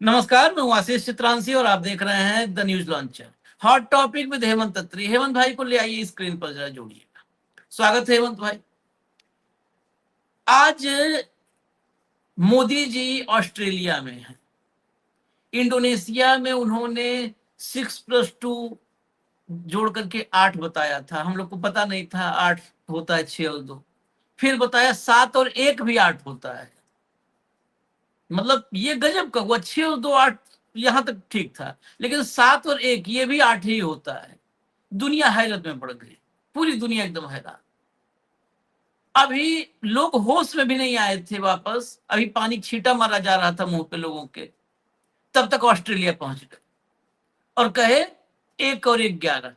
नमस्कार, मैं हूं आशीष चित्रांशी और आप देख रहे हैं the news launcher. Hot topic with Hemant Atri. Hemant भाई को ले आइए स्क्रीन पर, जरा जोड़िएगा। स्वागत है हेमंत भाई। आज मोदी जी ऑस्ट्रेलिया में हैं। इंडोनेशिया में उन्होंने 6+2 जोड़ करके 8 बताया था। हम लोग को पता नहीं था 8 होता है 6 और 2। फिर बताया 7 और 1 भी 8 होता है। मतलब ये गजब का हुआ। 6 और 2 8, यहां तक ठीक था, लेकिन 7 और 1 ये भी 8 ही होता है। दुनिया हैरत में पड़ गई, पूरी दुनिया एकदम हैरान। अभी लोग होश में भी नहीं आए थे वापस, अभी पानी छींटा मारा जा रहा था मुंह पे लोगों के, तब तक ऑस्ट्रेलिया पहुंच गए और कहे 1 और 1 11,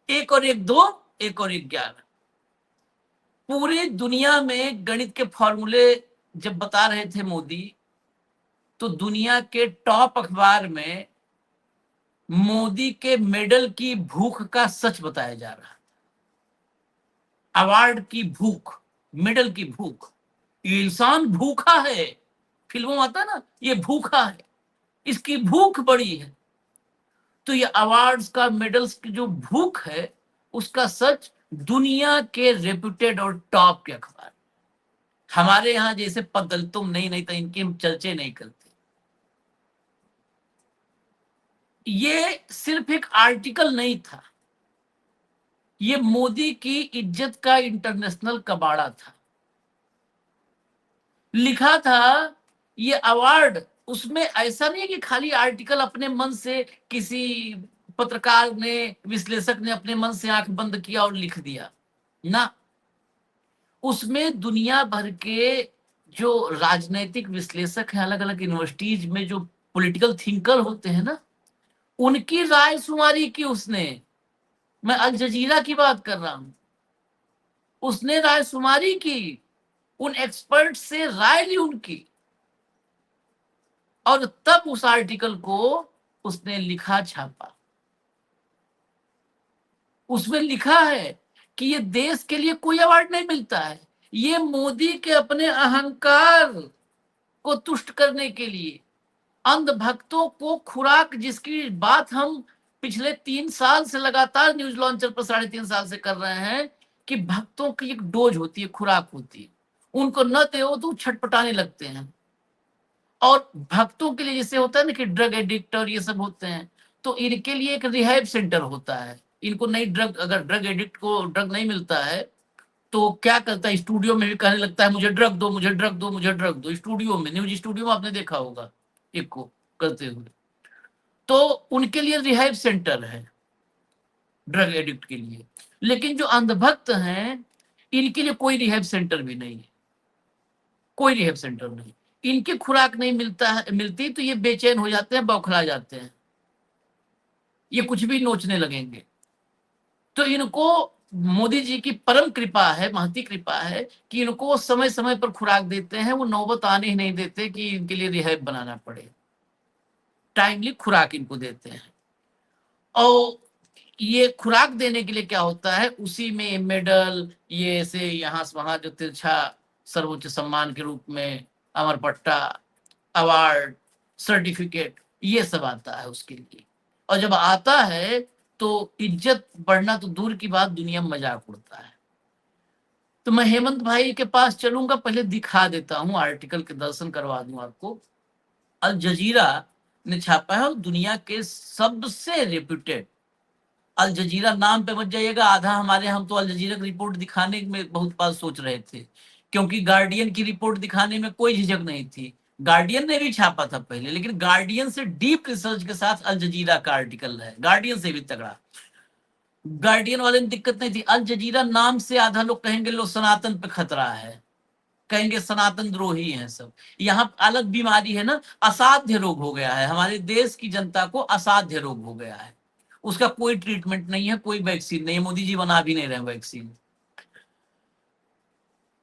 1 और 1 2, 1 और 1 11। पूरी दुनिया में गणित के फॉर्मूले जब बता रहे थे मोदी, तो दुनिया के टॉप अखबार में मोदी के मेडल की भूख का सच बताया जा रहा है। अवार्ड की भूख, मेडल की भूख। ये इंसान भूखा है, फिल्मों में आता है ना, ये भूखा है, इसकी भूख बड़ी है। तो ये अवार्ड्स का, मेडल्स की जो भूख है, उसका सच दुनिया के रेप्यूटेड और टॉप के अखबार। हमारे यहां जैसे पदल तुम नहीं तो इनकी हम चर्चे नहीं करते। ये सिर्फ एक आर्टिकल नहीं था, ये मोदी की इज्जत का इंटरनेशनल कबाड़ा था। लिखा था ये अवार्ड, उसमें ऐसा नहीं कि खाली आर्टिकल अपने मन से किसी पत्रकार ने, विश्लेषक ने अपने मन से आंख बंद किया और लिख दिया ना। उसमें दुनिया भर के जो राजनैतिक विश्लेषक हैं, अलग अलग यूनिवर्सिटीज में जो पॉलिटिकल थिंकर होते हैं ना, उनकी राय शुमारी की उसने। मैं अल जजीरा की बात कर रहा हूं। उसने राय शुमारी की, उन एक्सपर्ट से राय ली उनकी, और तब उस आर्टिकल को उसने लिखा, छापा। उसमें लिखा है कि ये देश के लिए कोई अवार्ड नहीं मिलता है, ये मोदी के अपने अहंकार को तुष्ट करने के लिए, अंधभक्तों को खुराक, जिसकी बात हम पिछले 3 साल से लगातार न्यूज लॉन्चर पर 3.5 साल से कर रहे हैं, कि भक्तों की एक डोज होती है, खुराक होती है, उनको न दो तो छटपटाने लगते हैं। और भक्तों के लिए जैसे होता है ना कि ड्रग एडिक्ट और ये सब होते हैं, तो इनके लिए एक रिहैब सेंटर होता है। इनको नई ड्रग, अगर ड्रग एडिक्ट को ड्रग नहीं मिलता है तो क्या करता है, स्टूडियो में भी कहने लगता है मुझे ड्रग दो, मुझे ड्रग दो, मुझे ड्रग दो। स्टूडियो में, न्यूज स्टूडियो में आपने देखा होगा एक को करते हुए। तो उनके लिए रिहैब सेंटर है ड्रग एडिक्ट के लिए। लेकिन जो अंधभक्त हैं, इनके लिए कोई रिहैब सेंटर भी नहीं है, कोई रिहैब सेंटर नहीं। इनकी खुराक नहीं मिलती तो ये बेचैन हो जाते हैं, बौखला जाते हैं, ये कुछ भी नोचने लगेंगे। तो इनको मोदी जी की परम कृपा है, महती कृपा है कि इनको समय समय पर खुराक देते हैं। वो नौबत आने ही नहीं देते कि इनके लिए रिहैब बनाना पड़े, टाइमली खुराक इनको देते हैं। और ये खुराक देने के लिए क्या होता है, उसी में मेडल, ये से यहाँ से वहां जो तिरछा सर्वोच्च सम्मान के रूप में अमर पट्टा, अवार्ड, सर्टिफिकेट, ये सब आता है उसके लिए। और जब आता है तो इज्जत बढ़ना तो दूर की बात, दुनिया में मजाक उड़ता है। तो मैं हेमंत भाई के पास चलूंगा, पहले दिखा देता हूं, आर्टिकल के दर्शन करवा दूं आपको। अल जजीरा ने छापा है, और दुनिया के सबसे रेप्यूटेड। अल जजीरा नाम पे मत जाइएगा, आधा हमारे, हम तो अल जजीरा की रिपोर्ट दिखाने में बहुत बार सोच रहे थे, क्योंकि गार्डियन की रिपोर्ट दिखाने में कोई झिझक नहीं थी। गार्डियन ने भी छापा था पहले, लेकिन गार्डियन से डीप रिसर्च के साथ अल जजीरा का आर्टिकल है, गार्डियन से भी तगड़ा। गार्डियन वाले में दिक्कत नहीं थी, अल जजीरा नाम से आधा लोग कहेंगे लो सनातन पे खतरा है, कहेंगे सनातन द्रोही हैं सब। यहाँ अलग बीमारी है ना, असाध्य रोग हो गया है, हमारे देश की जनता को असाध्य रोग हो गया है। उसका कोई ट्रीटमेंट नहीं है, कोई वैक्सीन नहीं है, मोदी जी बना भी नहीं रहे वैक्सीन।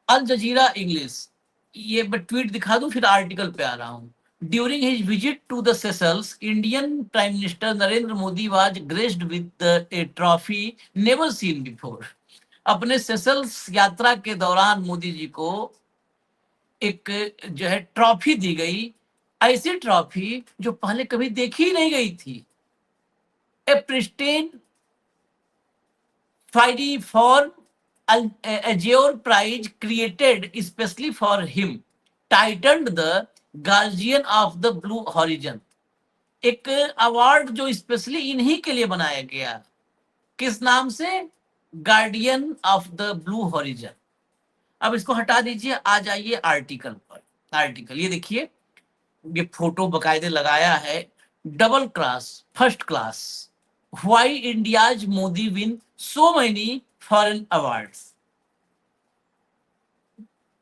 अल जजीरा इंग्लिश, ये मैं ट्वीट दिखा दूं फिर आर्टिकल पे आ रहा हूं। During his visit to the Seychelles, Indian prime minister Narendra Modi was graced with a trophy never seen before. अपने सेशल्स यात्रा के दौरान मोदी जी को एक जो है ट्रॉफी दी गई, ऐसी ट्रॉफी जो पहले कभी देखी ही नहीं गई थी। ए pristine Friday for Azure Prize created especially for him, titled the Guardian of the Blue Horizon. एक अवार्ड जो स्पेशली इन्हीं के लिए बनाया गया, किस नाम से? Guardian of the blue horizon. अब इसको हटा दीजिए, आ जाइए आर्टिकल पर। आर्टिकल ये देखिए, ये फोटो बकायदे लगाया है, double class, first class. Why India's Modi win so many foreign awards.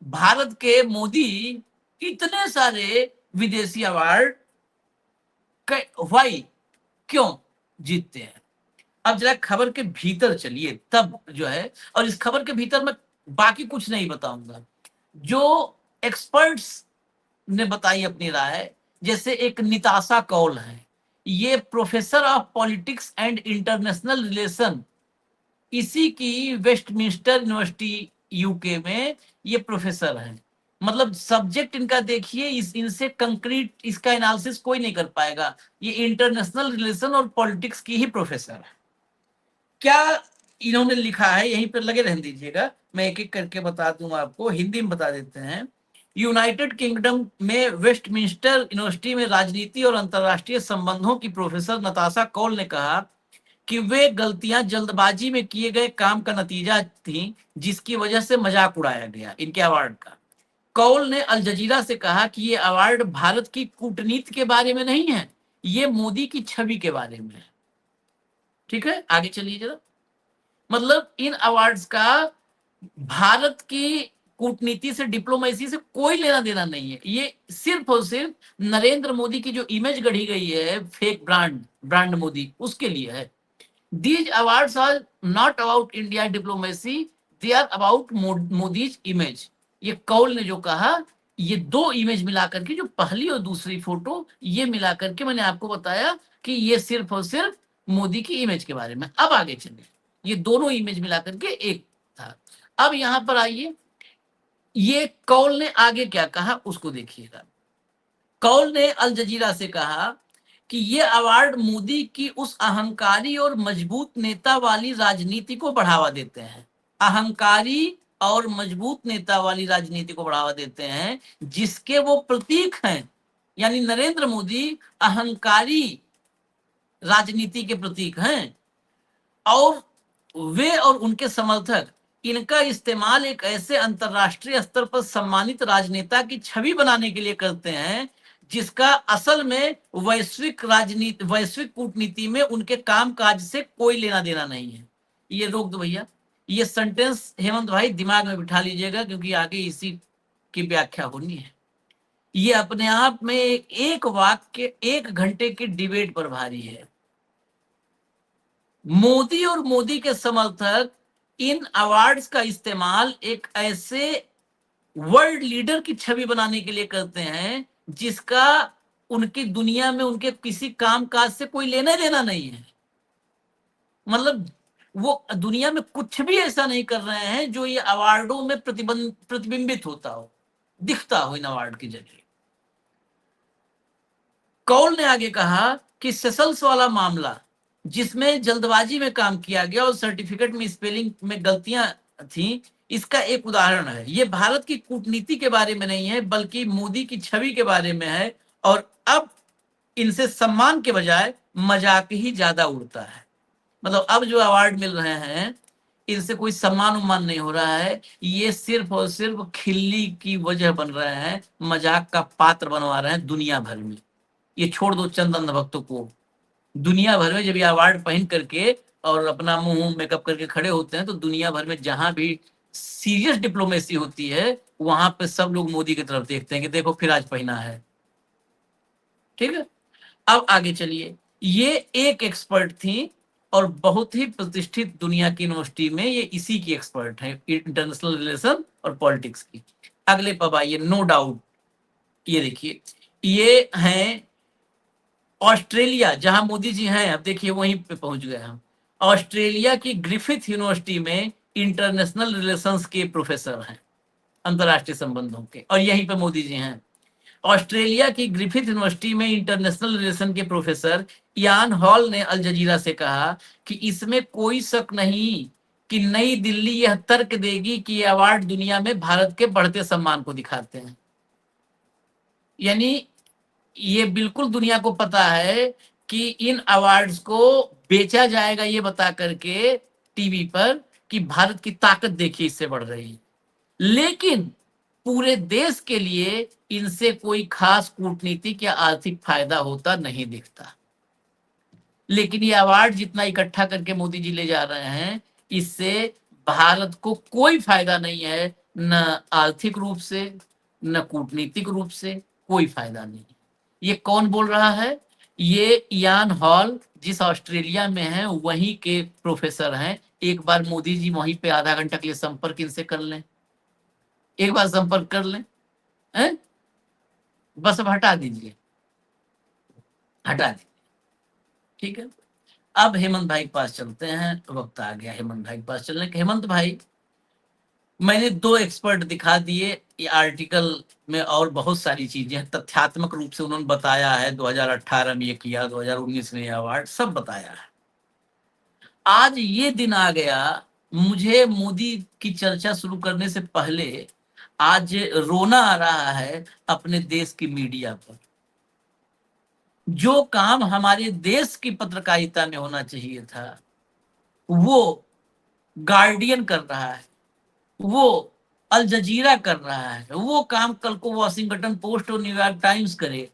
Bharat के मोदी इतने सारे विदेशी अवार्ड व्हाई, क्यों जीतते हैं। अब जरा खबर के भीतर चलिए तब जो है, और इस खबर के भीतर मैं बाकी कुछ नहीं बताऊंगा, जो एक्सपर्ट्स ने बताई अपनी राय। जैसे एक निताशा कौल है, ये professor of politics and international relation, इसी की वेस्टमिंस्टर यूनिवर्सिटी यूके में ये प्रोफेसर है। मतलब सब्जेक्ट इनका देखिए, इनसे कंक्रीट इसका एनालिसिस कोई नहीं कर पाएगा। ये इंटरनेशनल रिलेशन और पॉलिटिक्स की ही प्रोफेसर है। क्या इन्होंने लिखा है, यहीं पर लगे रहने दीजिएगा, मैं एक एक करके बता दूंगा आपको, हिंदी में बता देते हैं। यूनाइटेड किंगडम में वेस्टमिंस्टर यूनिवर्सिटी में राजनीति और अंतरराष्ट्रीय संबंधों की प्रोफेसर नताशा कौल ने कहा कि वे गलतियां जल्दबाजी में किए गए काम का नतीजा थी, जिसकी वजह से मजाक उड़ाया गया इनके अवार्ड का। कौल ने अल जजीरा से कहा कि ये अवार्ड भारत की कूटनीति के बारे में नहीं है, ये मोदी की छवि के बारे में है। ठीक है, आगे चलिए जरा। मतलब इन अवार्ड्स का भारत की कूटनीति से, डिप्लोमेसी से कोई लेना देना नहीं है। ये सिर्फ और सिर्फ नरेंद्र मोदी की जो इमेज गढ़ी गई है, फेक ब्रांड मोदी, उसके लिए है। These awards are not about India diplomacy, they are about Modi's image. ये कौल ने जो कहा, ये दो इमेज मिलाकर के, जो पहली और दूसरी फोटो, ये मिलाकर के मैंने आपको बताया कि ये सिर्फ और सिर्फ मोदी की इमेज के बारे में। अब आगे चलिए, ये दोनों इमेज मिलाकर के एक था। अब यहां पर आइए, ये कौल ने आगे क्या कहा उसको देखिएगा। कौल ने अल जजीरा से कहा कि ये अवार्ड मोदी की उस अहंकारी और मजबूत नेता वाली राजनीति को बढ़ावा देते हैं। अहंकारी और मजबूत नेता वाली राजनीति को बढ़ावा देते हैं, जिसके वो प्रतीक हैं। यानी नरेंद्र मोदी अहंकारी राजनीति के प्रतीक हैं, और वे और उनके समर्थक इनका इस्तेमाल एक ऐसे अंतरराष्ट्रीय स्तर पर सम्मानित राजनेता की छवि बनाने के लिए करते हैं, जिसका असल में वैश्विक राजनीति, वैश्विक कूटनीति में उनके कामकाज से कोई लेना देना नहीं है। ये रोक दो भैया, ये सेंटेंस हेमंत भाई दिमाग में बिठा लीजिएगा, क्योंकि आगे इसी की व्याख्या होनी है। ये अपने आप में एक वाक्य 1 घंटे की डिबेट पर भारी है। मोदी और मोदी के समर्थक इन अवार्ड्स का इस्तेमाल एक ऐसे वर्ल्ड लीडर की छवि बनाने के लिए करते हैं, जिसका उनकी दुनिया में, उनके किसी कामकाज से कोई लेना देना नहीं है। मतलब वो दुनिया में कुछ भी ऐसा नहीं कर रहे हैं जो ये अवार्डों में प्रतिबिंबित होता हो, दिखता हो इन अवार्ड के जरिए। कौल ने आगे कहा कि सेशल्स वाला मामला, जिसमें जल्दबाजी में काम किया गया और सर्टिफिकेट में स्पेलिंग में गलतियां थी, इसका एक उदाहरण है। ये भारत की कूटनीति के बारे में नहीं है, बल्कि मोदी की छवि के बारे में है, और अब इनसे सम्मान के बजाय मजाक ही ज्यादा उड़ता है। मतलब अब जो अवार्ड मिल रहे हैं, इनसे कोई सम्मान उम्मान नहीं हो रहा है, ये सिर्फ और सिर्फ खिल्ली की वजह बन रहे हैं, मजाक का पात्र बनवा रहे हैं दुनिया भर में। ये छोड़ दो चंद अंध भक्तों को, दुनिया भर में जब ये अवार्ड पहन करके और अपना मुंह मेकअप करके खड़े होते हैं, तो दुनिया भर में जहां भी सीरियस डिप्लोमेसी होती है, वहां पे सब लोग मोदी की तरफ देखते हैं कि देखो फिर आज पहना है। ठीक है, अब आगे चलिए। ये एक एक्सपर्ट थी और बहुत ही प्रतिष्ठित दुनिया की यूनिवर्सिटी में ये इसी की एक्सपर्ट है, इंटरनेशनल रिलेशन और पॉलिटिक्स की। अगले पब आइए, नो डाउट। ये देखिए, ये हैं ऑस्ट्रेलिया, जहां मोदी जी हैं, अब देखिए वहीं पे पहुंच गए हम। ऑस्ट्रेलिया की ग्रिफिथ यूनिवर्सिटी में इंटरनेशनल रिलेशंस के प्रोफेसर हैं, अंतरराष्ट्रीय संबंधों के, और यहीं पे मोदी जी हैं। ऑस्ट्रेलिया की ग्रिफिथ यूनिवर्सिटी में इंटरनेशनल रिलेशन के प्रोफेसर यान हॉल ने अल जजीरा से कहा कि इसमें कोई शक नहीं कि नई दिल्ली यह तर्क देगी कि ये अवार्ड दुनिया में भारत के बढ़ते सम्मान को दिखाते हैं। यानी ये बिल्कुल दुनिया को पता है कि इन अवार्ड्स को बेचा जाएगा ये बता करके टीवी पर कि भारत की ताकत देखिए इससे बढ़ रही है, लेकिन पूरे देश के लिए इनसे कोई खास कूटनीतिक या आर्थिक फायदा होता नहीं दिखता। लेकिन ये अवार्ड जितना इकट्ठा करके मोदी जी ले जा रहे हैं, इससे भारत को कोई फायदा नहीं है, न आर्थिक रूप से न कूटनीतिक रूप से, कोई फायदा नहीं। ये कौन बोल रहा है? ये यान हॉल जिस ऑस्ट्रेलिया में है वहीं के प्रोफेसर हैं। एक बार मोदी जी वहीं पे आधा घंटा के लिए संपर्क इनसे कर लें, एक बार संपर्क कर लें, हैं? बस अब हटा दीजिए, हटा दीजिए, ठीक है। अब हेमंत भाई के पास चलते हैं, वक्त आ गया हेमंत भाई के पास चलने का। हेमंत भाई, मैंने 2 एक्सपर्ट दिखा दिए ये आर्टिकल में, और बहुत सारी चीजें तथ्यात्मक रूप से उन्होंने बताया है। 2018 में ये किया, 2019 में ये अवार्ड सब बताया है। आज ये दिन आ गया, मुझे मोदी की चर्चा शुरू करने से पहले आज रोना आ रहा है अपने देश की मीडिया पर। जो काम हमारे देश की पत्रकारिता में होना चाहिए था वो गार्डियन कर रहा है, वो अल जजीरा कर रहा है, वो काम कल को वॉशिंगटन पोस्ट और न्यूयॉर्क टाइम्स करे।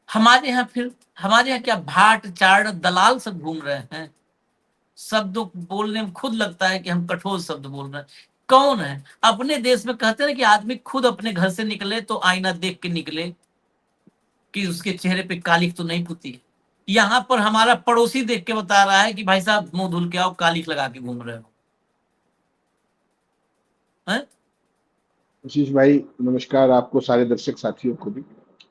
हमारे यहाँ क्या भाट चाड़ दलाल सब घूम रहे हैं। शब्द बोलने में खुद लगता है कि हम कठोर शब्द बोल रहे हैं। कौन है? अपने देश में कहते हैं कि आदमी खुद अपने घर से निकले तो आईना देख के निकले कि उसके चेहरे पे कालिख तो नहीं पुती। यहाँ पर हमारा पड़ोसी देख के बता रहा है कि भाई साहब मुंह धुल के आओ, कालिख लगा के घूम रहे हो। आशीष भाई नमस्कार, आपको सारे दर्शक साथियों को भी।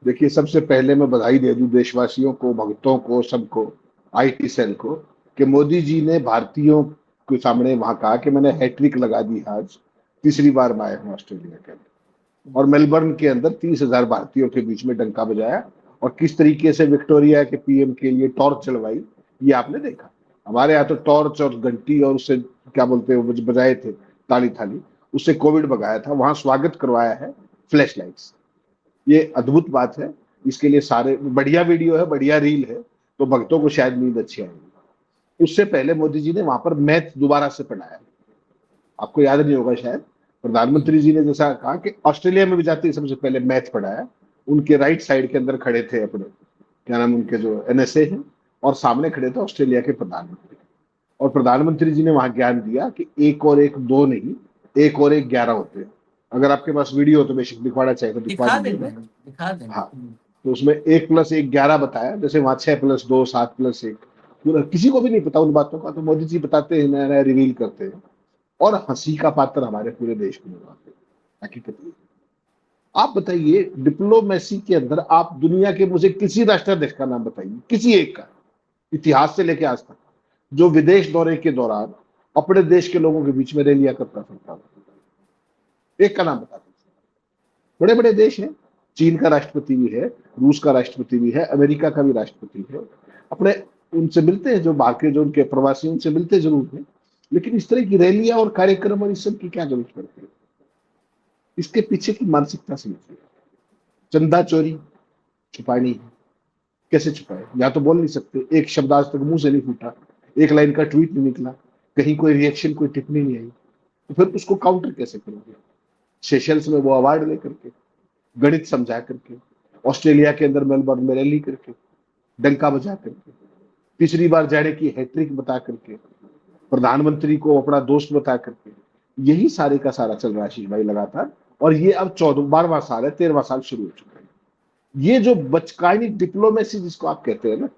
देखिए, सबसे पहले मैं बधाई दे दूं देशवासियों को, भक्तों को, सबको, आईटी सेल को, कि मोदी जी ने भारतीयों के सामने वहां कहा कि मैंने हैट्रिक लगा दी। आज तीसरी बार मैं आया हूँ ऑस्ट्रेलिया के अंदर, और मेलबर्न के अंदर 30,000 भारतीयों के बीच में डंका बजाया, और किस तरीके से विक्टोरिया के पीएम के लिए टॉर्च चलवाई ये आपने देखा। हमारे यहाँ तो टॉर्च और घंटी और उससे क्या बोलते हैं बजाए थे, ताली थाली, उससे कोविड भगाया था। वहां स्वागत करवाया है फ्लैश लाइट्स। ये अद्भुत बात है। इसके लिए सारे बढ़िया वीडियो है, बढ़िया रील है, तो भक्तों को शायद नींद अच्छी आएगी। उससे पहले मोदी जी ने वहां पर मैथ दोबारा से पढ़ाया। आपको याद नहीं होगा शायद, प्रधानमंत्री जी ने जैसा कहा कि ऑस्ट्रेलिया में भी जाते ही सबसे पहले मैथ पढ़ाया। उनके राइट साइड के अंदर खड़े थे अपने क्या नाम उनके जो एनएसए हैं, और सामने खड़े थे ऑस्ट्रेलिया के प्रधानमंत्री। और प्रधानमंत्री जी ने वहां ज्ञान दिया कि 1 और 1 2 नहीं, 1 और 1 11 होते हैं। अगर आपके पास वीडियो हो तो बेशक दिखवाना चाहे तो दिखवा देंगे। दिखा देंगे। हाँ, तो उसमें 1 + 1 11 बताया, जैसे वहां 6 + 2 7 + 1। पूरा किसी को भी नहीं पता उन बातों का, तो मोदी जी बताते हैं, नया नया रिवील करते हैं, और हंसी का पात्र हमारे पूरे देश में बनवाते हैं। हकीकत ये। आप बताइए, डिप्लोमेसी के अंदर आप दुनिया के मुझे किसी राष्ट्राध्यक्ष का नाम बताइए, किसी एक का, इतिहास से लेकर आज तक, जो विदेश दौरे के दौरान अपने देश के लोगों के बीच में रैलियां करता फिरता। एक का नाम बता दीजिए। बड़े बड़े देश हैं, चीन का राष्ट्रपति भी है, रूस का राष्ट्रपति भी है, अमेरिका का भी राष्ट्रपति है। अपने उनसे मिलते हैं, जो बाहर के जो उनके प्रवासी उनसे मिलते जरूर हैं, लेकिन इस तरह की रैलियां और कार्यक्रम और इस सब की क्या जरूरत पड़ती है? इसके पीछे की मानसिकता समझिए। चंदा चोरी छुपानी है, कैसे छुपाए? या तो बोल नहीं सकते, एक शब्द आज तक मुंह से नहीं फूटा, एक लाइन का ट्वीट नहीं निकला, कहीं कोई रिएक्शन कोई टिप्पणी नहीं आई, तो फिर उसको काउंटर कैसे करोगे? सेशल्स में वो अवार्ड लेकर के, गणित समझा करके, ऑस्ट्रेलिया के अंदर मेलबर्न में रैली करके, डंका बजा करके, तीसरी बार जाने की हैट्रिक बता करके, प्रधानमंत्री को अपना दोस्त बता करके, यही सारे का सारा चल रहा है आशीष भाई लगातार। और ये अब 12वां साल है, 13वां साल शुरू हो चुका है। ये जो बचकानी डिप्लोमेसी जिसको आप कहते हैं ना,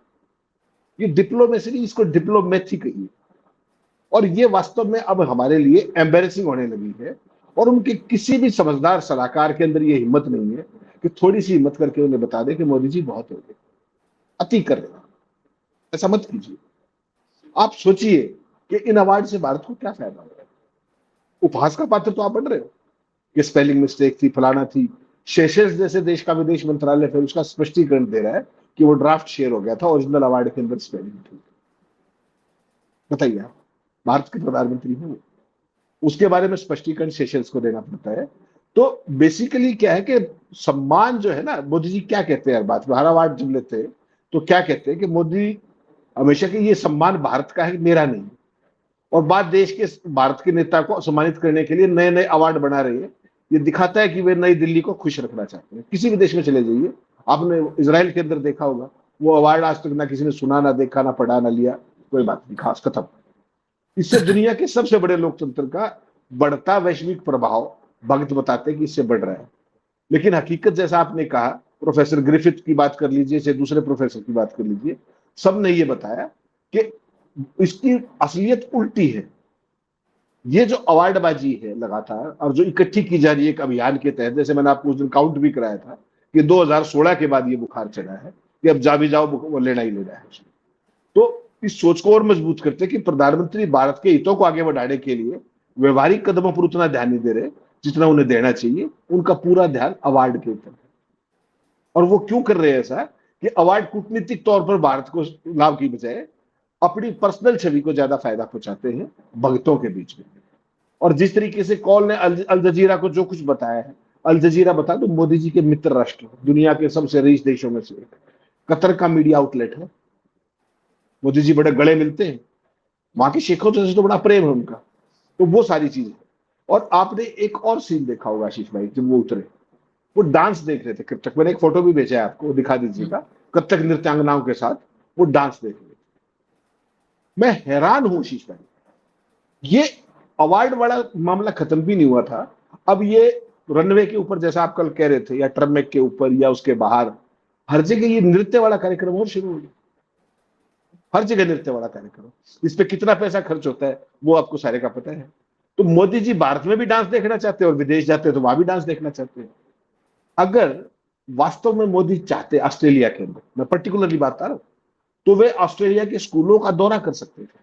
ये डिप्लोमेसी नहीं, इसको डिप्लोमेथी कहिए। और ये वास्तव में अब हमारे लिए एम्बेरसिंग होने लगी है, और उनके किसी भी समझदार सलाहकार के अंदर ये हिम्मत नहीं है कि थोड़ी सी हिम्मत करके उन्हें बता दे कि मोदी जी बहुत हो गए, अति कर रहे हैं। ऐसा मत कीजिए। आप सोचिए कि इन अवार्ड से भारत को क्या फायदा हो रहा है। उपहास का पात्र तो आप बन रहे हो कि स्पेलिंग मिस्टेक थी, फलाना थी, सेशल्स जैसे देश का विदेश मंत्रालय फिर उसका स्पष्टीकरण दे रहा है कि वो ड्राफ्ट शेयर हो गया था, ओरिजिनल अवार्ड के अंदर स्पेलिंग थी। बताइए आप, भारत के प्रधानमंत्री हैं, उसके बारे में स्पष्टीकरण सेशल्स को देना पड़ता है। तो बेसिकली क्या है कि सम्मान जो है ना, मोदी जी क्या कहते हैं हर बात में, हर अवार्ड जब लेते हैं तो क्या कहते हैं कि मोदी हमेशा कि ये सम्मान भारत का है, मेरा नहीं। और बात देश के, भारत के नेता को सम्मानित करने के लिए नए नए अवार्ड बना रही है। ये दिखाता है कि वे नई दिल्ली को खुश रखना चाहते हैं। किसी भी देश में चले जाइए, आपने इसराइल के अंदर देखा होगा, वो अवार्ड आज तक ना किसी ने सुना, ना देखा, ना पढ़ा, ना लिया, कोई बात नहीं, खास खत्म। इससे दुनिया के सबसे बड़े लोकतंत्र का बढ़ता वैश्विक प्रभाव भगत बताते हैं कि इससे बढ़ रहा है। लेकिन हकीकत जैसा आपने कहा, प्रोफेसर ग्रिफिथ की बात कर लीजिए, चाहे दूसरे प्रोफेसर की बात कर लीजिए, सबने ये बताया कि इसकी असलियत उल्टी है। ये जो अवार्डबाजी है लगातार और जो इकट्ठी की जा रही है एक अभियान के तहत, जैसे मैंने आपको उस दिन काउंट भी कराया था कि 2016 के बाद ये बुखार चढ़ा है कि अब जा भी जाओ वो लेना ही लेना है। तो इस सोच को और मजबूत करते कि प्रधानमंत्री भारत के हितों को आगे बढ़ाने के लिए व्यवहारिक कदमों पर उतना ध्यान नहीं दे रहे जितना उन्हें देना चाहिए। उनका पूरा ध्यान अवार्ड के ऊपर है। और वो क्यों कर रहे हैं ऐसा कि अवार्ड कूटनीतिक तौर पर भारत को लाभ की बजाय अपनी पर्सनल छवि को ज्यादा फायदा पहुंचाते हैं भक्तों के बीच में। और जिस तरीके से कॉल ने अल जजीरा को जो कुछ बताया है, अल जजीरा बता दो मोदी जी के मित्र राष्ट्र, दुनिया के सबसे रिच देशों में से एक, कतर का मीडिया आउटलेट है। मोदी जी बड़े गले मिलते हैं, वहां के शेखों से तो बड़ा प्रेम है उनका। तो वो सारी चीजें। और आपने एक और सीन देखा होगा आशीष भाई, जब वो उतरे, वो डांस देख रहे थे कथक। मैंने एक फोटो भी भेजा है आपको, वो दिखा दीजिएगा, कथक नृत्यांगनाओं के साथ वो डांस देख रहे थे। मैं हैरान हूं आशीष भाई, ये अवार्ड वाला मामला खत्म भी नहीं हुआ था, अब ये रनवे के ऊपर जैसा आप कल कह रहे थे, या टर्मेक के ऊपर या उसके बाहर, हर जगह ये नृत्य वाला कार्यक्रम और शुरू हो गया। हर जगह नृत्य वाला कार्यक्रम, इस पे कितना पैसा खर्च होता है वो आपको सारे का पता है। तो मोदी जी भारत में भी डांस देखना चाहते हैं और विदेश जाते हैं तो वहां भी डांस देखना चाहते हैं। अगर वास्तव में मोदी चाहते ऑस्ट्रेलिया के अंदर, मैं पर्टिकुलरली बात कर रहा हूं, तो वे ऑस्ट्रेलिया के स्कूलों का दौरा कर सकते थे।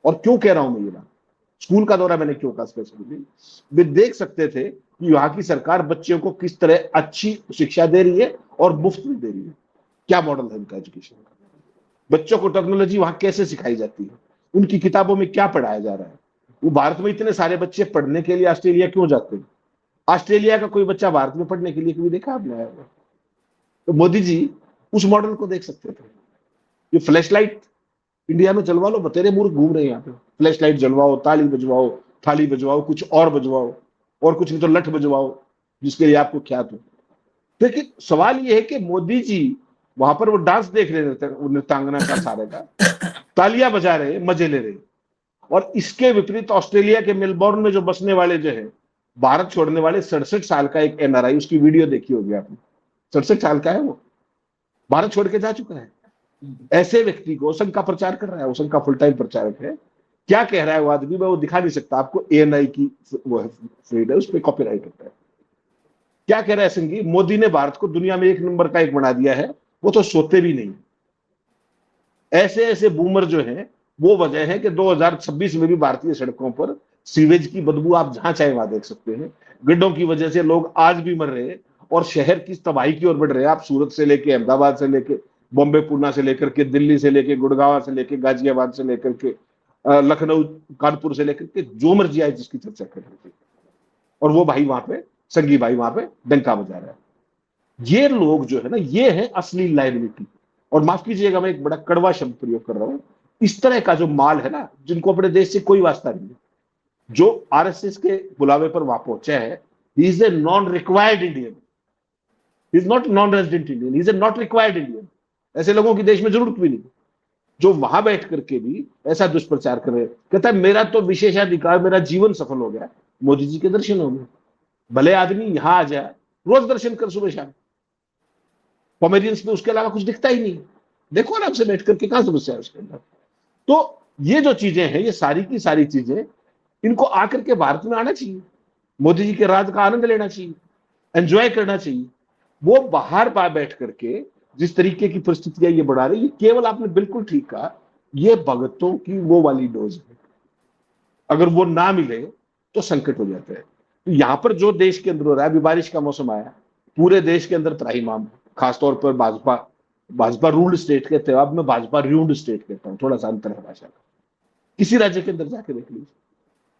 और क्यों कह रहा हूं मैं ये बात, स्कूल का दौरा मैंने क्यों कहा स्पेसिफिकली, वे देख सकते थे कि वहां की सरकार बच्चों को किस तरह अच्छी शिक्षा दे रही है और मुफ्त में दे रही है। क्या मॉडल है उनका एजुकेशन का, बच्चों को टेक्नोलॉजी वहां कैसे सिखाई जाती है, उनकी किताबों में क्या पढ़ाया जा रहा है। वो भारत में इतने सारे बच्चे पढ़ने के लिए ऑस्ट्रेलिया क्यों जाते हैं, ऑस्ट्रेलिया का कोई बच्चा भारत में पढ़ने के लिए कभी देखा आपने आया? तो मोदी जी उस मॉडल को देख सकते थे। ये फ्लैश लाइट इंडिया में जलवा लो, बतेरे मूर्ख घूम रहे हैं यहाँ पे, फ्लैश लाइट जलवाओ, ताली बजवाओ, थाली बजवाओ, कुछ और बजवाओ, और कुछ नहीं तो लठ बजवाओ, जिसके लिए आपको ख्यात हो। लेकिन सवाल ये है कि मोदी जी वहां पर वो डांस देख रहे थे, नृत्यांगना का सारे का, तालियां बजा रहे, मजे ले रहे। और इसके विपरीत ऑस्ट्रेलिया के मेलबोर्न में जो बसने वाले जो है, भारत छोड़ने वाले 67 साल का एक एनआरआई, उसकी वीडियो देखी होगी आपने, 67 साल का है वो, भारत छोड़ के जा चुका है। ऐसे व्यक्ति को संघ का प्रचार कर रहा है, वो संघ का फुल टाइम प्रचारक है। क्या कह रहा है वो आदमी, मैं वो दिखा नहीं सकता आपको, एएनआई की वो है फीड है, उस पर कॉपीराइट होता है। क्या कह रहा है संघी, मोदी ने भारत को दुनिया में एक नंबर का एक बना दिया है, वो तो सोते भी नहीं। ऐसे ऐसे बूमर जो हैं वो वजह है कि 2026 में भी भारतीय सड़कों पर सीवेज की बदबू आप जहां चाहे वहां देख सकते हैं। गड्ढों की वजह से लोग आज भी मर रहे हैं और शहर की तबाही की ओर बढ़ रहे हैं। आप सूरत से लेके अहमदाबाद से लेके बॉम्बे, पूना से लेकर के दिल्ली से लेके गुड़गांव से लेके गाजियाबाद से लेकर के लखनऊ, कानपुर से लेकर के जो मर्जी आए जिसकी चर्चा कर रहे थे, और वो भाई वहां पे, संघी भाई वहां पे डंका बजा रहा है। ये लोग जो है ना, ये है असली लायबिलिटी। और माफ कीजिएगा मैं एक बड़ा कड़वा शब्द प्रयोग कर रहा हूं, इस तरह का जो माल है ना, जिनको अपने देश से कोई वास्ता नहीं है, जो आरएसएस के बुलावे पर वहां पहुंचा है, he is a non required Indian, he is not non resident Indian, he is a not required Indian. ऐसे लोगों की देश में जरूरत भी नहीं, जो वहां बैठ करके भी ऐसा दुष्प्रचार कर रहे हैं। कहता है मेरा तो विशेषाधिकार, मेरा जीवन सफल हो गया, मोदी जी के दर्शन हो गए। भले आदमी यहां आ जाए, रोज दर्शन कर सुबह शाम, पॉमेरियंस में उसके अलावा कुछ दिखता ही नहीं। देखो आराम से बैठ करके, कहां समस्या है उसके अंदर। तो ये जो चीजें हैं, ये सारी की सारी चीजें, इनको आकर के भारत में आना चाहिए, मोदी जी के राज का आनंद लेना चाहिए, एंजॉय करना चाहिए। वो बाहर बैठ करके जिस तरीके की परिस्थितियां ये बढ़ा रही, ये केवल, आपने बिल्कुल ठीक कहा, ये भगतों की वो वाली डोज है। अगर वो ना मिले तो संकट हो जाता है। तो यहाँ पर जो देश के अंदर हो रहा है, अभी बारिश का मौसम आया, पूरे देश के अंदर त्राहिमाम, खासतौर पर भाजपा भाजपा रूल्ड स्टेट कहते हैं, अब मैं भाजपा रूल्ड स्टेट कहता हूँ, थोड़ा सा अंतर है भाषा का। किसी राज्य के अंदर जाके देख लीजिए,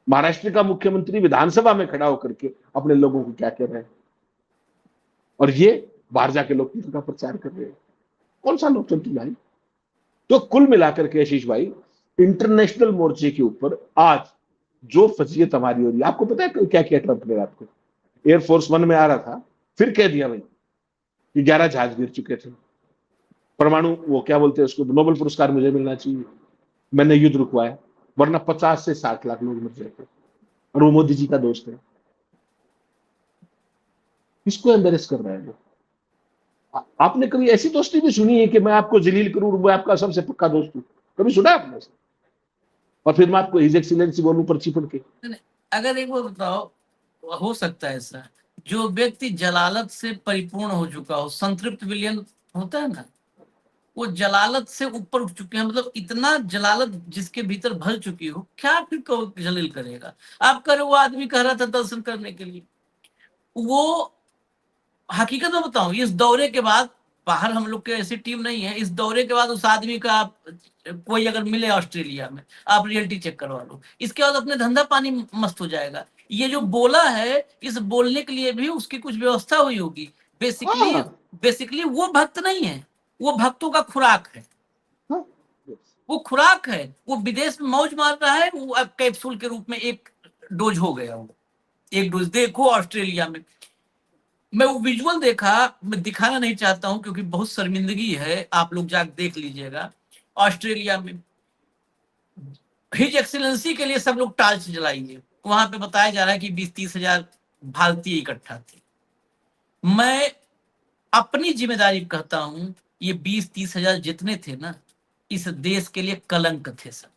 महाराष्ट्र का मुख्यमंत्री विधानसभा में खड़ा होकर के अपने लोगों को क्या कह रहे हैं, और ये बाहर जाके लोकतंत्र का प्रचार कर रहे हैं। कौन सा लोकतंत्र भाई? तो कुल मिलाकर के आशीष भाई, इंटरनेशनल मोर्चे के ऊपर आज जो फजीयत हमारी हो रही है, आपको पता है क्या किया ट्रंप ने रात को? एयरफोर्स वन में आ रहा था, फिर कह दिया भाई कि 11 जहाज गिर चुके थे, परमाणु वो क्या बोलते हैं उसको, नोबेल पुरस्कार मुझे मिलना चाहिए, मैंने युद्ध रुकवाया, वरना 50 से 60 लाख लोग मर जाते, और वो मोदी जी का दोस्त है। किसको एम्बेरेस कर रहा है वो? आपने कभी ऐसी दोस्ती भी सुनी है कि मैं आपको जलील करूं, मैं आपका सबसे पक्का दोस्त हूं? कभी सुना आपने? और फिर मैं आपको हिज एक्सीलेंसी बोलूं पर्ची पढ़ के? अगर एक बार बताओ, हो सकता है ऐसा, जो व्यक्ति जलालत से परिपूर्ण हो चुका हो, संतृप्त विलियन होता है ना, वो जलालत से ऊपर उठ चुके हैं, मतलब इतना जलालत जिसके भीतर भर चुकी हो, क्या फिर जलील करेगा? आप करो, वो आदमी कह रहा था दर्शन करने के लिए, वो हकीकत में बताऊं, इस दौरे के बाद, बाहर हम लोग के ऐसी टीम नहीं है, इस दौरे के बाद उस आदमी का आप कोई अगर मिले ऑस्ट्रेलिया में, आप रियलिटी चेक करवा लो, इसके बाद अपने धंधा पानी मस्त हो जाएगा। ये जो बोला है, इस बोलने के लिए भी उसकी कुछ व्यवस्था हुई होगी। बेसिकली हाँ, बेसिकली वो भक्त नहीं है, वो भक्तों का खुराक है, हाँ, वो खुराक है, वो विदेश में मौज मार रहा है, वो अब कैप्सूल के रूप में एक डोज हो गया, वो एक डोज देखो ऑस्ट्रेलिया में। मैं वो विजुअल देखा, मैं दिखाना नहीं चाहता हूं क्योंकि बहुत शर्मिंदगी है, आप लोग जाकर देख लीजिएगा। ऑस्ट्रेलिया में हिज एक्सीलेंसी के लिए सब लोग टार्च जलाएंगे, वहां पे बताया जा रहा है कि 20-30 हजार भारतीय इकट्ठा थे। मैं अपनी जिम्मेदारी कहता हूं, ये 20-30 हजार जितने थे ना, इस देश के लिए कलंक थे सब।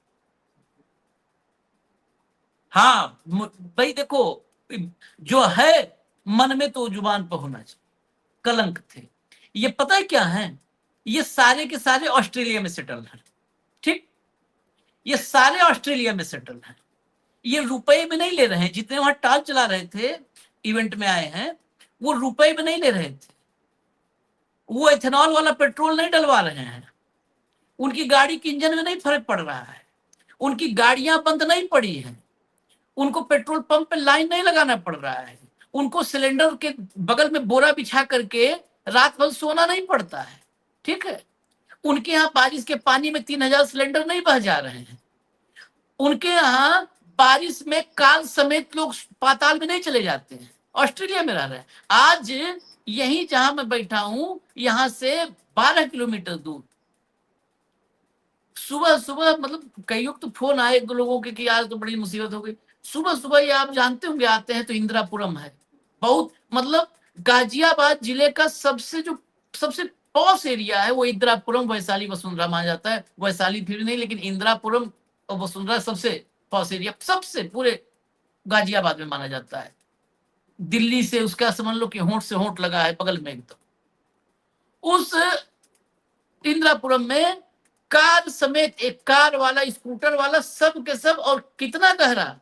हाँ भाई देखो, जो है मन में तो जुबान पर होना चाहिए, कलंक थे। ये पता है क्या है? ये सारे के सारे ऑस्ट्रेलिया में सेटल हैं, ठीक? ये सारे ऑस्ट्रेलिया में सेटल हैं, ये रुपए में नहीं ले रहे हैं, जितने वहां टाल चला रहे थे, इवेंट में आए हैं, वो रुपए में नहीं ले रहे थे, वो इथेनॉल वाला पेट्रोल नहीं डलवा रहे हैं, उनकी गाड़ी के इंजन में नहीं फर्क पड़ रहा है, उनकी गाड़ियां बंद नहीं पड़ी हैं, उनको पेट्रोल पंप पे लाइन नहीं लगाना पड़ रहा है, उनको सिलेंडर के बगल में बोरा बिछा करके रात भर सोना नहीं पड़ता है, ठीक है? उनके यहाँ बारिश के पानी में 3000 सिलेंडर नहीं बह जा रहे हैं, उनके यहाँ बारिश में काल समेत लोग पाताल में नहीं चले जाते हैं, ऑस्ट्रेलिया में रह रहे हैं। आज यही जहां मैं बैठा हूं, यहां से 12 किलोमीटर दूर, सुबह सुबह, मतलब कईयों तो फोन आए लोगों के कि आज तो बड़ी मुसीबत हो गई। सुबह सुबह ये आप जानते होंगे, आते हैं तो इंदिरापुरम है, बहुत मतलब गाजियाबाद जिले का सबसे पॉस एरिया है वो इंदिरापुरम, वैशाली वसुंधरा माना जाता है, वैशाली फिर नहीं, लेकिन इंदिरापुरम और वसुंधरा सबसे पॉस एरिया, सबसे पूरे गाजियाबाद में माना जाता है। दिल्ली से उसका समझ लो कि होंठ से होंठ लगा है बगल में एकदम। उस इंदिरापुरम में कार समेत, एक कार वाला, स्कूटर वाला, सब के सब, और कितना गहरा,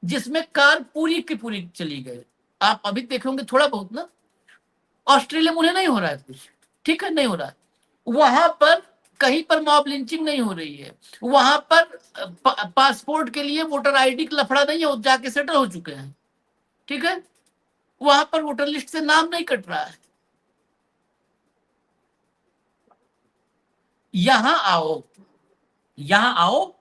जिसमें कार पूरी की पूरी चली गई। आप अभी देखोगे थोड़ा बहुत ना, ऑस्ट्रेलिया में उन्हें नहीं हो रहा है कुछ, ठीक है, नहीं हो रहा है। वहां पर कहीं पर मॉब लिंचिंग नहीं हो रही है, वहां पर पासपोर्ट के लिए वोटर आईडी का लफड़ा नहीं है, वो जाके सेटल हो चुके हैं, ठीक है? वहां पर वोटर लिस्ट से नाम नहीं कट रहा है। यहां आओ, यहां आओ,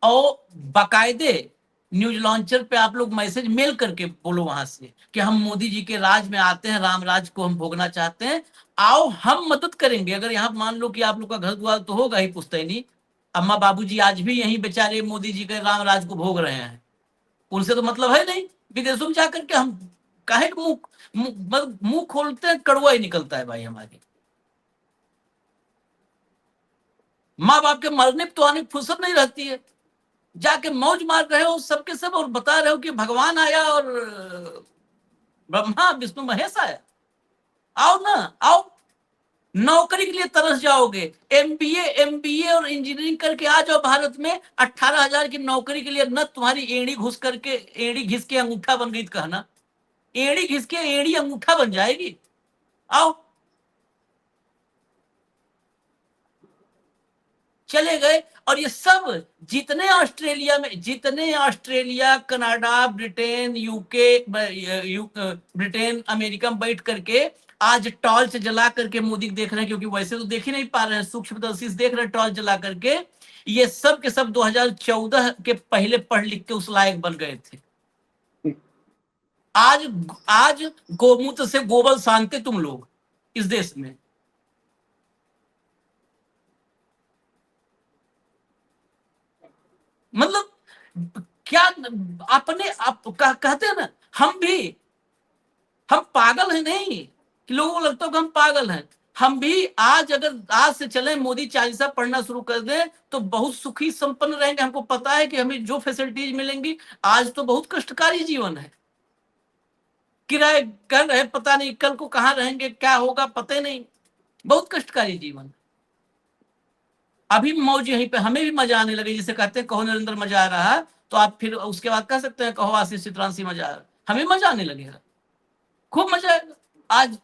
और बाकायदे न्यूज लॉन्चर पे आप लोग मैसेज मेल करके बोलो वहां से कि हम मोदी जी के राज में आते हैं, राम राज को हम भोगना चाहते हैं, आओ हम मदद करेंगे। अगर यहाँ मान लो कि आप लोग का घर द्वार तो होगा ही पुश्तैनी, अम्मा बाबूजी आज भी यहीं बेचारे मोदी जी के राम राज को भोग रहे हैं, उनसे तो मतलब है नहीं, विदेशों में जाकर के हम काहे मुंह खोलते हैं, कड़वा ही निकलता है भाई हमारी। माँ बाप के मरने तो आने की फुर्सत नहीं रहती है, जाके मौज मार रहे हो सबके सब, और बता रहे हो कि भगवान आया और ब्रह्मा विष्णु महेश आया। आओ ना, आओ, नौकरी के लिए तरस जाओगे, एमबीए और इंजीनियरिंग करके आ जाओ भारत में, 18,000 की नौकरी के लिए न तुम्हारी एड़ी घुस करके, एड़ी घिस के अंगूठा बन गई कहना, एड़ी घिस के एड़ी अंगूठा बन जाएगी। आओ, चले गए। और ये सब जितने Australia, Canada, Britain, UK, Britain, America में बैठ करके आज टॉर्च जला करके मोदी देख रहे हैं, क्योंकि वैसे तो देख ही नहीं पा रहे हैं, सूक्ष्मदर्शी से देख रहे हैं टॉर्च जला करके। ये सब के सब 2014 के पहले पढ़ लिख के उस लायक बन गए थे। आज आज गोमूत्र से गोबर सानते तुम लोग इस देश में। मतलब क्या अपने आप कहते हैं ना, हम पागल हैं नहीं कि लोगों को लगता है कि हम पागल हैं। हम भी आज से चले मोदी चालीसा पढ़ना शुरू कर दें तो बहुत सुखी संपन्न रहेंगे। हमको पता है कि हमें जो फैसिलिटीज मिलेंगी, आज तो बहुत कष्टकारी जीवन है, किराए घर है, पता नहीं कल को कहाँ रहेंगे, क्या होगा पता नहीं, बहुत कष्टकारी जीवन। अभी मौज यहीं पे, हमें भी मजा आने लगे। जिसे कहते हैं कहो नरेंद्र मजा आ रहा है, तो आप फिर उसके बाद कह सकते हैं कहो आशीष चित्रांशी मजा आ रहा है। हमें मजा आने लगेगा, खूब मजा आएगा। आज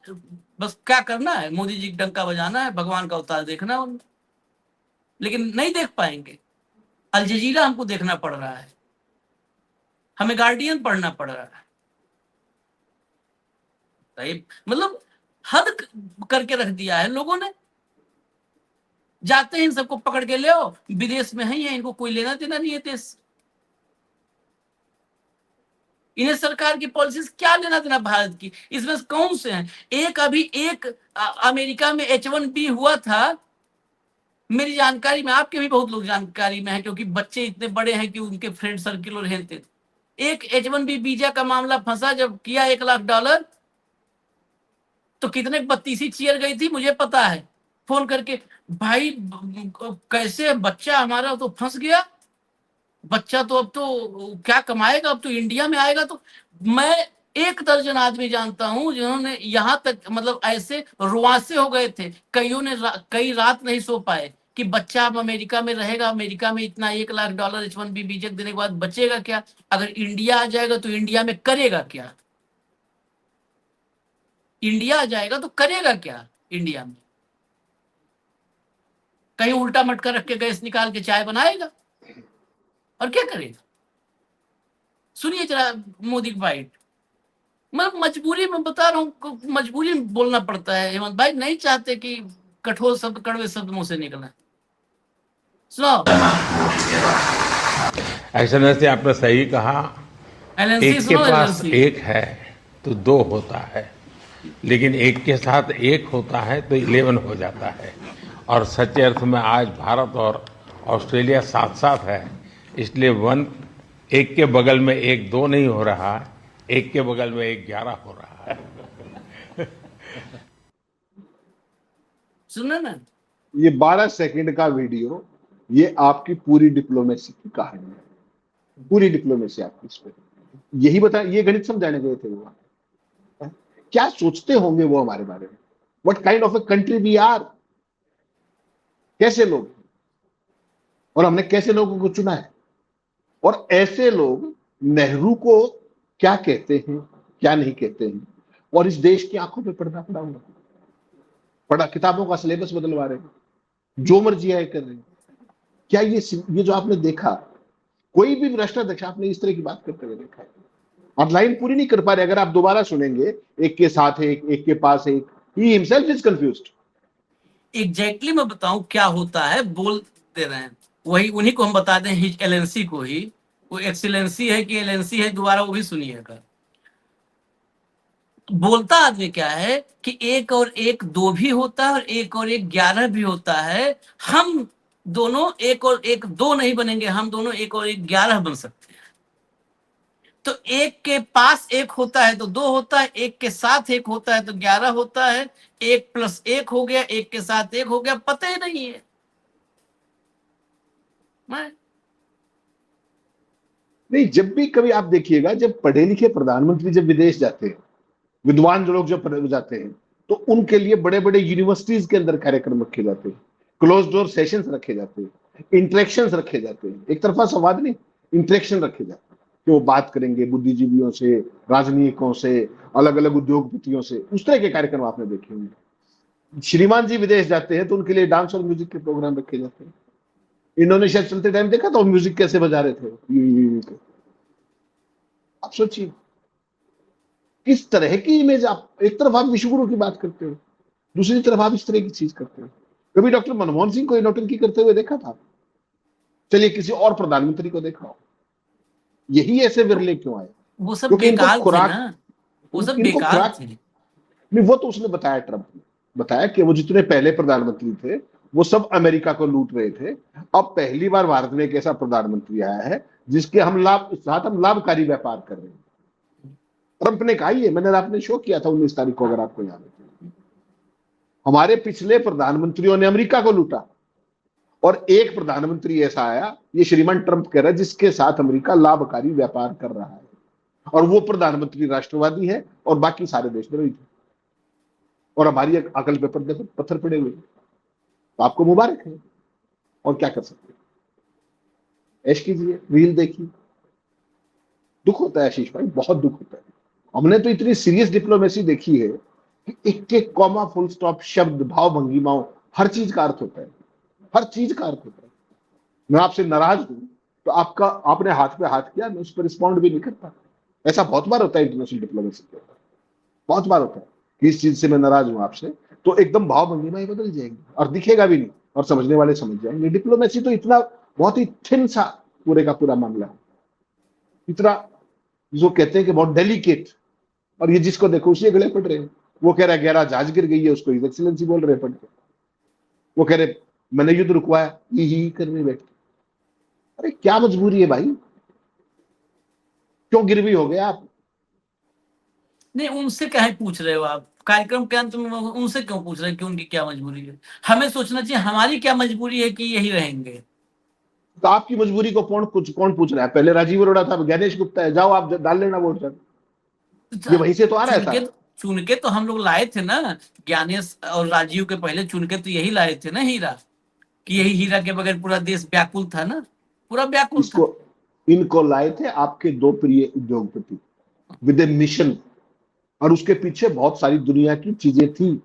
बस क्या करना है, मोदी जी डंका बजाना है, भगवान का अवतार देखना है, लेकिन नहीं देख पाएंगे। अल जजीरा हमको देखना पड़ रहा है, हमें गार्डियन पढ़ना पड़ रहा है। मतलब हद करके रख दिया है लोगों ने। जाते हैं इन सबको पकड़ के ले आओ, विदेश में है, इनको कोई लेना देना नहीं है देश। इन्हें सरकार की पॉलिसीज क्या लेना देना भारत की, इसमें कौन से हैं। एक अमेरिका में H1B हुआ था, मेरी जानकारी में, आपके भी बहुत लोग जानकारी में है, क्योंकि बच्चे इतने बड़े हैं कि उनके फ्रेंड सर्किल और रहते थे। एक H1B वीजा का मामला फंसा, जब किया $1 लाख, तो कितने 32 चेयर गई थी मुझे पता है। फोन करके, भाई कैसे बच्चा हमारा तो फंस गया, बच्चा तो अब तो क्या कमाएगा, अब तो इंडिया में आएगा। तो मैं 1 दर्जन आदमी जानता हूं जिन्होंने यहां तक, मतलब ऐसे रुआंसे हो गए थे, कईयों ने कई रात नहीं सो पाए कि बच्चा अब अमेरिका में रहेगा, अमेरिका में इतना $1 लाख H1B वीजा देने के बाद बचेगा क्या, अगर इंडिया आ जाएगा तो इंडिया में करेगा क्या, इंडिया आ जाएगा तो करेगा क्या इंडिया में। कहीं उल्टा मटका रख के गैस निकाल के चाय बनाएगा, और क्या करेगा। सुनिए जरा मोदी की बाइट। मैं मजबूरी में बता रहा हूँ, मजबूरी में बोलना पड़ता है हेमंत भाई, नहीं चाहते कि कठोर शब्द, कड़वे शब्द मुंह से निकले। सुनो, ऐसा से आपने सही कहा, LNC एक के सुनो, पास LNC। एक है तो 2 होता है, लेकिन एक के साथ एक होता है तो 11 हो जाता है। और सच्चे अर्थ में आज भारत और ऑस्ट्रेलिया साथ साथ है, इसलिए एक के बगल में एक 2 नहीं हो रहा, एक के बगल में एक 11 हो रहा है। सुना ना, ये 12 सेकंड का वीडियो, ये आपकी पूरी डिप्लोमेसी की कहानी है, पूरी डिप्लोमेसी आपकी इस पे। यही बता, ये गणित समझाने गए थे वो, क्या सोचते होंगे वो हमारे बारे में, what kind of a country we are, कैसे लोग, और हमने कैसे लोगों को चुना है, और ऐसे लोग नेहरू को क्या कहते हैं, क्या नहीं कहते हैं, और इस देश की आंखों पे पर्दा पड़ा हुआ, पढ़ा, किताबों का सिलेबस बदलवा रहे हैं, जो मर्जी है कर रहे हैं। क्या ये जो आपने देखा, कोई भी राष्ट्राध्यक्ष आपने इस तरह की बात करते हुए देखा है? आप लाइन पूरी नहीं कर पा रहे, अगर आप दोबारा सुनेंगे, एक के साथ एक के पास एक, he himself is confused. Exactly मैं बताऊं क्या होता है, बोल दे रहे हैं, वही उन्हीं को हम बता दें, LNC को ही, वो एक्सीलेंसी है कि LNC है, दोबारा वो भी सुनिएगा। बोलता आदमी क्या है कि 1 और 1 2 भी होता है, और 1 और 1 11 भी होता है। हम दोनों 1 और 1 2 नहीं बनेंगे, हम दोनों 1 और 1 11 बन सकते हैं। तो एक के पास 1 होता है तो 2 होता है, एक के साथ 1 होता है तो 11 होता है, 1 + 1 हो गया, 1 के साथ 1 हो गया, पता ही नहीं है। नहीं, जब भी कभी आप देखिएगा, जब पढ़े लिखे प्रधानमंत्री जब विदेश जाते हैं, विद्वान जो लोग जब जाते हैं, तो उनके लिए बड़े बड़े यूनिवर्सिटीज के अंदर कार्यक्रम रखे जाते हैं, क्लोज डोर सेशंस रखे जाते हैं, इंटरेक्शंस रखे जाते हैं, एक तरफा संवाद नहीं, इंटरेक्शन रखे जाते हैं। कि वो बात करेंगे बुद्धिजीवियों से, राजनयिकों से, अलग अलग उद्योगपतियों से, उस तरह के कार्यक्रम आपने देखे होंगे। श्रीमान जी विदेश जाते हैं तो उनके लिए डांस और म्यूजिक के प्रोग्राम रखे जाते हैं। इंडोनेशिया चलते टाइम देखा तो म्यूजिक कैसे बजा रहे थे। आप सोचिए किस तरह की इमेज, आप एक तरफ आप विश्वगुरु की बात करते हो, दूसरी तरफ आप इस तरह की चीज करते हो। कभी डॉक्टर मनमोहन सिंह को नौटंकी करते हुए देखा था? चलिए किसी और प्रधानमंत्री को देखा हो। यही ऐसे विरले क्यों आए? वो सब क्योंकि इनको बेकार थे खुराक, ना, वो सब इनको बेकार खुराक थे। नहीं, वो तो उसने बताया, ट्रंप ने बताया कि वो जितने पहले प्रधानमंत्री थे वो सब अमेरिका को लूट रहे थे। अब पहली बार भारत में एक ऐसा प्रधानमंत्री आया है जिसके हम लाभकारी व्यापार कर रहे हैं। ट्रंप ने कहा, ये मैंने आपने शो किया था 19 तारीख को, अगर आपको याद है। हमारे पिछले प्रधानमंत्रियों ने अमेरिका को लूटा और एक प्रधानमंत्री ऐसा आया, ये श्रीमान ट्रंप कह रहा है, जिसके साथ अमेरिका लाभकारी व्यापार कर रहा है, और वो प्रधानमंत्री राष्ट्रवादी है और बाकी सारे देशद्रोही थे, और हमारी अकल पे पत्थर पड़े हुए। तो आपको मुबारक है, और क्या कर सकते हैं? ऐश कीजिए, रील देखिए। दुख होता है आशीष भाई, बहुत दुख होता है। हमने तो इतनी सीरियस डिप्लोमेसी देखी है कि एक एक कॉमा, फुल स्टॉप, शब्द, भाव भंगिमाओं, हर चीज का अर्थ होता है, हर चीज का अर्थ होता है। मैं आपसे नाराज हूं तो आपने हाथ पे हाथ किया, मैं उस पर रिस्पॉन्ड भी नहीं करता। ऐसा बहुत बार होता है इंटरनेशनल डिप्लोमेसी के ऊपर, बहुत बार होता है कि इस चीज से मैं नाराज हूं आपसे, तो एकदम भाव भंगिमाएं बदल जाएंगी और दिखेगा भी नहीं, और समझने वाले समझ जाएंगे। डिप्लोमेसी तो इतना बहुत ही थिन सा पूरे का पूरा मामला है, इतना जो कहते हैं कि बहुत डेलिकेट, और ये जिसको देखो उसी गले पड़ रहे हैं। वो कह रहा है गहरा जहाज गिर गई है, उसको हिज एक्सीलेंसी बोल रहे हैं पढ़ के। वो कह रहे मैंने युद्ध रुकवाया, ही करने बैठ। अरे क्या मजबूरी है भाई, क्यों गिरवी हो गए आप? नहीं, उनसे क्या है पूछ रहे हो आप? कार्यक्रम के अंत में उनसे क्यों पूछ रहे हैं कि उनकी क्या मजबूरी है? हमें सोचना चाहिए हमारी क्या मजबूरी है कि यही रहेंगे। तो आपकी मजबूरी को कौन पूछ रहा है? पहले राजीव अरोड़ा था, ज्ञानेश गुप्ता है, जाओ आप डाल लेना वोट सर। ये वहीं से तो आ रहा है सारा। चुन के तो हम लोग लाए थे ना, ज्ञानेश और राजीव के पहले चुन के तो यही लाए थे ना हीरा, कि यही हीरा के बगैर पूरा देश व्याकुल था ना, पूरा व्याकुल था। इसको इनको लाए थे आपके दो प्रिय उद्योगपति विद ए मिशन, और उसके पीछे बहुत सारी दुनिया की चीजें थी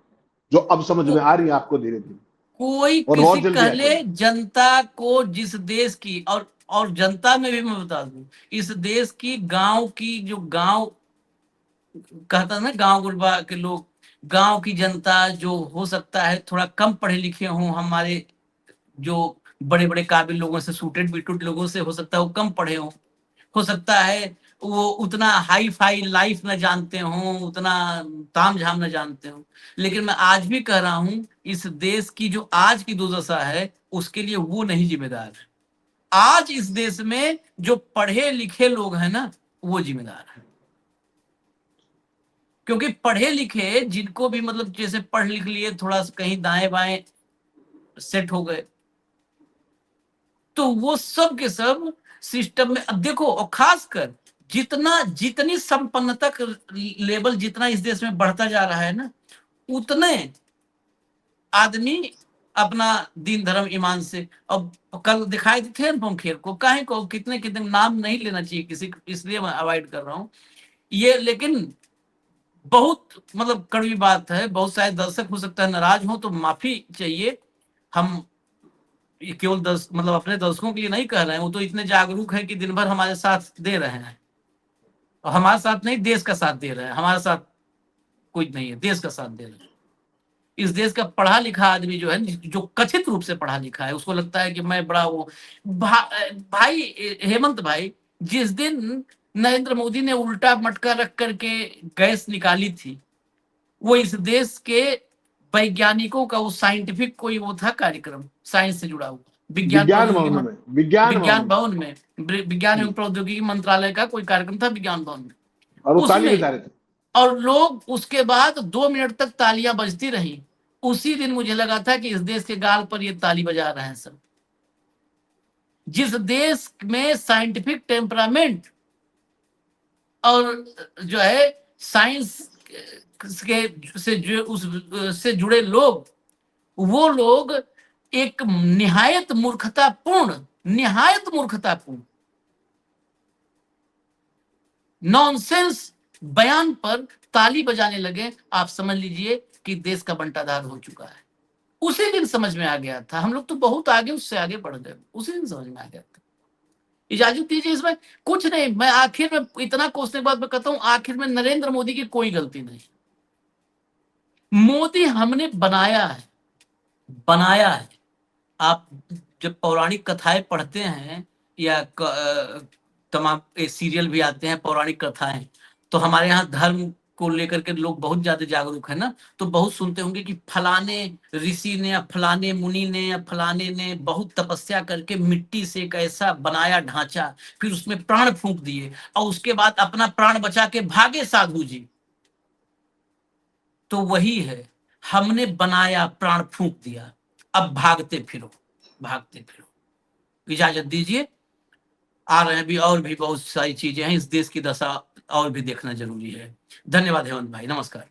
जो अब समझ में आ रही है आपको धीरे धीरे, कोई और किसी बहुत जल्दी कह आ ले, जनता को जिस देश की, और जनता में भी मैं बता दूं, इस देश की गांव की, जो गांव कहता ना, गांव गुरबा के लोग, गांव की जनता जो हो सकता है थोड़ा कम पढ़े लिखे हों, हमारे जो बड़े बड़े काबिल लोगों से, सूटेड बीटूट लोगों से हो सकता है वो कम पढ़े हों, हो सकता है वो उतना हाई फाई लाइफ न जानते हों, उतना ताम झाम न जानते हों, लेकिन मैं आज भी कह रहा हूं, इस देश की जो आज की दुर्दशा है उसके लिए वो नहीं जिम्मेदार। आज इस देश में जो पढ़े लिखे लोग हैं ना, वो जिम्मेदार है। क्योंकि पढ़े लिखे जिनको भी, मतलब जैसे पढ़ लिख लिए, थोड़ा सा कहीं दाएं बाएं सेट हो गए, तो वो सब के सब सिस्टम में। अब देखो, और खासकर जितनी संपन्नता लेवल जितना इस देश में बढ़ता जा रहा है ना, उतने आदमी अपना दीन धर्म ईमान से, अब कल दिखाई थे अनुपम खेर को, काहे को कितने कितने नाम नहीं लेना चाहिए किसी, इसलिए मैं अवॉइड कर रहा हूं ये। लेकिन बहुत, मतलब कड़वी बात है, बहुत सारे दर्शक हो सकता है नाराज हो, तो माफी चाहिए। हम केवल मतलब अपने दर्शकों के लिए नहीं कह रहे हैं, वो तो इतने जागरूक हैं कि दिन भर हमारे साथ दे रहे हैं, और हमारे साथ नहीं, देश का साथ दे रहे हैं, हमारे साथ कोई नहीं है, देश का साथ दे रहे हैं। इस देश का पढ़ा लिखा आदमी जो है, जो कथित रूप से पढ़ा लिखा है, उसको लगता है कि मैं बड़ा वो भाई हेमंत भाई, जिस दिन नरेंद्र मोदी ने उल्टा मटका रख करके गैस निकाली थी, वो इस देश के वैज्ञानिकों का वो साइंटिफिक कोई वो था कार्यक्रम, साइंस से जुड़ा हुआ, विज्ञान भवन में विज्ञान एवं प्रौद्योगिकी मंत्रालय का कोई कार्यक्रम था विज्ञान भवन में, और वो ताली उसमें, बजा रहे थे, और लोग उसके बाद 2 मिनट तक तालियां बजती रही। उसी दिन मुझे लगा था कि इस देश के गाल पर ये ताली बजा रहे हैं सब। जिस देश में साइंटिफिक टेम्परामेंट और जो है साइंस के से जुड़े लोग, वो लोग एक निहायत मूर्खतापूर्ण नॉनसेंस बयान पर ताली बजाने लगे, आप समझ लीजिए कि देश का बंटाधार हो चुका है। उसी दिन समझ में आ गया था, हम लोग तो बहुत आगे उससे आगे बढ़ गए, उसी दिन समझ में आ गया था। इजाजत दीजिए, इसमें कुछ नहीं, मैं आखिर में इतना कोसने के बाद मैं कहता हूं, आखिर में नरेंद्र मोदी की कोई गलती नहीं। मोदी हमने बनाया है, बनाया है। आप जब पौराणिक कथाएं पढ़ते हैं या तमाम सीरियल भी आते हैं पौराणिक कथाएं, तो हमारे यहाँ धर्म को लेकर के लोग बहुत ज्यादा जागरूक है ना, तो बहुत सुनते होंगे कि फलाने ऋषि ने या फलाने मुनि ने या फलाने ने बहुत तपस्या करके मिट्टी से एक ऐसा बनाया ढांचा, फिर उसमें प्राण फूंक दिए और उसके बाद अपना प्राण बचा के भागे साधु जी। तो वही है, हमने बनाया, प्राण फूंक दिया, अब भागते फिरो, भागते फिरो। इजाजत दीजिए, आ रहे हैं भी और भी बहुत सारी चीजें हैं, इस देश की दशा और भी देखना जरूरी है। धन्यवाद हेमंत भाई, नमस्कार।